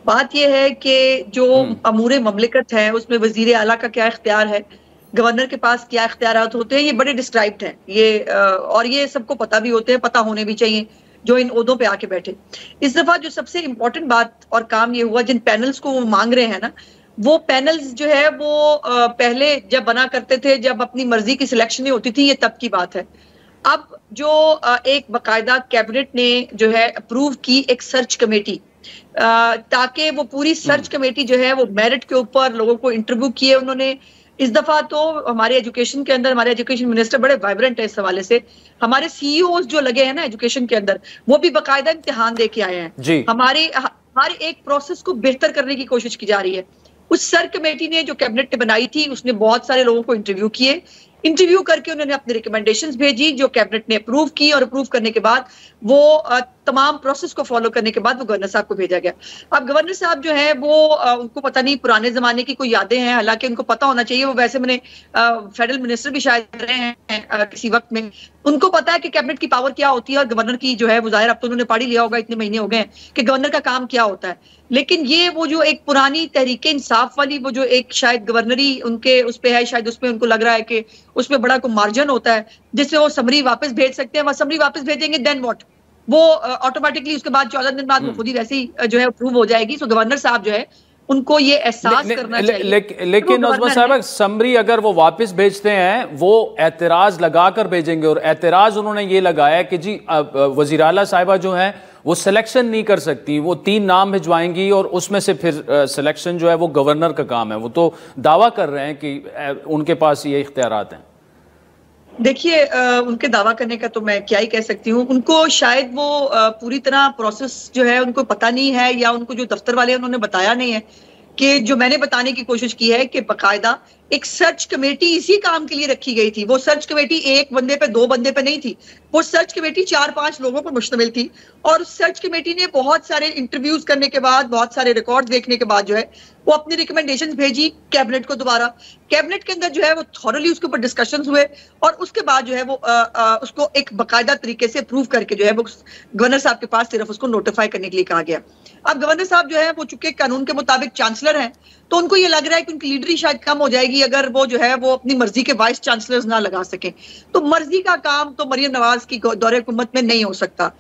बात यह है कि जो अमूरे ममलिकत है उसमें वजीर आला का क्या इख्तियार है, गवर्नर के पास क्या इख्तियारात होते हैं, ये बड़े डिस्क्राइब्ड हैं ये और ये सबको पता भी होते हैं, पता होने भी चाहिए जो इन ओहदों पे आके बैठे। इस दफा जो सबसे इंपॉर्टेंट बात और काम ये हुआ, जिन पैनल्स को वो मांग रहे हैं ना, वो पैनल्स जो है वो पहले जब बना करते थे, जब अपनी मर्जी की सिलेक्शन नहीं होती थी, ये तब की बात है। अब जो एक बाकायदा कैबिनेट ने जो है अप्रूव की एक सर्च कमेटी, ताकि वो पूरी सर्च कमेटी जो है वो मेरिट के ऊपर लोगों को इंटरव्यू किए उन्होंने। इस दफा तो हमारे एजुकेशन के अंदर हमारे एजुकेशन मिनिस्टर बड़े वाइब्रेंट है इस हवाले से। हमारे सीईओज जो लगे हैं ना एजुकेशन के अंदर, वो भी बाकायदा इम्तिहान दे के आए हैं। हमारे एक प्रोसेस को बेहतर करने की कोशिश की जा रही है। उस सर्च कमेटी ने जो कैबिनेट ने बनाई थी, उसने बहुत सारे लोगों को इंटरव्यू किए, इंटरव्यू करके उन्होंने अपनी रिकमेंडेशंस भेजी जो कैबिनेट ने अप्रूव की, और अप्रूव करने के बाद वो तमाम प्रोसेस को फॉलो करने के बाद वो गवर्नर साहब को भेजा गया। अब गवर्नर साहब जो है वो उनको पता नहीं पुराने जमाने की कोई यादें हैं, हालांकि उनको पता होना चाहिए, वो वैसे मैंने फेडरल मिनिस्टर भी शायद रहे हैं किसी वक्त में, उनको पता है कि कैबिनेट की पावर क्या होती है और गवर्नर की जो है वो जाहिर अब तो उन्होंने पढ़ ही लिया होगा, इतने महीने हो गए हैं कि गवर्नर का काम क्या होता है। लेकिन ये वो जो एक पुरानी तहरीके इंसाफ वाली वो जो एक शायद गवर्नरी उनके उस पे है, शायद उसमें उनको लग रहा है कि उसमें बड़ा कोई मार्जिन होता है जिससे वो समरी वापस भेज सकते हैं। वह समरी वापस भेजेंगे देन व्हाट, वो ऑटोमेटिकली उसके बाद 14 दिन बाद वो खुद ही वैसे ही जो है अप्रूव हो जाएगी। सो गवर्नर साहब जो है उनको ये एहसास करना चाहिए। लेकिन नज़मा साहब, समरी अगर वो वापस भेजते हैं वो एतराज लगा कर भेजेंगे, और एतराज उन्होंने ये लगाया कि जी वज़ीर आला साहिबा जो है वो सिलेक्शन नहीं कर सकती, वो 3 नाम भिजवाएंगी और उसमें से फिर सिलेक्शन जो है वो गवर्नर का काम है। वो तो दावा कर रहे हैं कि उनके पास ये इख्तियारात हैं। देखिए उनके दावा करने का तो मैं क्या ही कह सकती हूँ, उनको शायद वो पूरी तरह प्रोसेस जो है उनको पता नहीं है, या उनको जो दफ्तर वाले उन्होंने बताया नहीं है कि जो मैंने बताने की कोशिश की है कि बाकायदा एक सर्च कमेटी इसी काम के लिए रखी गई थी। वो सर्च कमेटी एक बंदे पे 2 बंदे पे नहीं थी, वो सर्च कमेटी 4-5 लोगों पर मुश्तमिल थी, और उस सर्च कमेटी ने बहुत सारे इंटरव्यूज करने के बाद, बहुत सारे रिकॉर्ड देखने के बाद जो है वो अपनी रिकमेंडेशंस भेजी कैबिनेट को दोबारा। कैबिनेट के अंदर जो है वो थॉरली उसके ऊपर डिस्कशंस हुए, और उसके बाद जो है वो उसको एक बाकायदा तरीके से अप्रूव करके जो है वो गवर्नर साहब के पास सिर्फ उसको नोटिफाई करने के लिए कहा गया। अब गवर्नर साहब जो है वो चूंकि कानून के मुताबिक चांसलर हैं, तो उनको ये लग रहा है कि उनकी लीडरी शायद कम हो जाएगी अगर वो जो है वो अपनी मर्जी के वाइस चांसलर्स ना लगा सके। तो मर्जी का काम तो मरियम नवाज की दौरे हुकूमत में नहीं हो सकता।